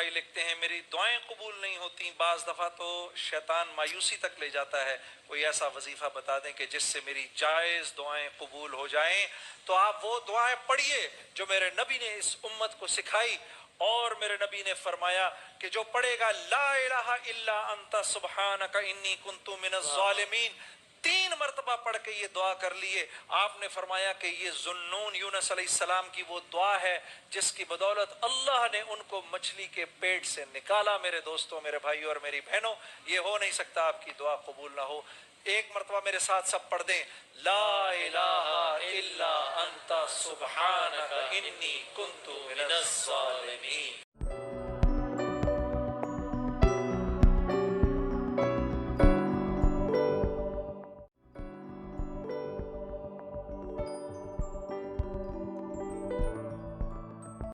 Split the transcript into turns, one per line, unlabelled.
بھائی لکھتے ہیں میری دعائیں قبول نہیں ہوتی، بعض دفعہ تو شیطان مایوسی تک لے جاتا ہے، کوئی ایسا وظیفہ بتا دیں کہ جس سے میری جائز دعائیں قبول ہو جائیں۔ تو آپ وہ دعائیں پڑھیے جو میرے نبی نے اس امت کو سکھائی، اور میرے نبی نے فرمایا کہ جو پڑھے گا لا الہ الا انت سبحانک انی کنت من الظالمین، 3 مرتبہ پڑھ کے یہ دعا کر لیے، آپ نے فرمایا کہ یہ ذوالنون یونس علیہ السلام کی وہ دعا ہے جس کی بدولت اللہ نے ان کو مچھلی کے پیٹ سے نکالا۔ میرے دوستوں، میرے بھائیوں اور میری بہنوں، یہ ہو نہیں سکتا آپ کی دعا قبول نہ ہو۔ ایک مرتبہ میرے ساتھ سب پڑھ دیں، لا الہ الا انت سبحانک انی کنت من الظالمین۔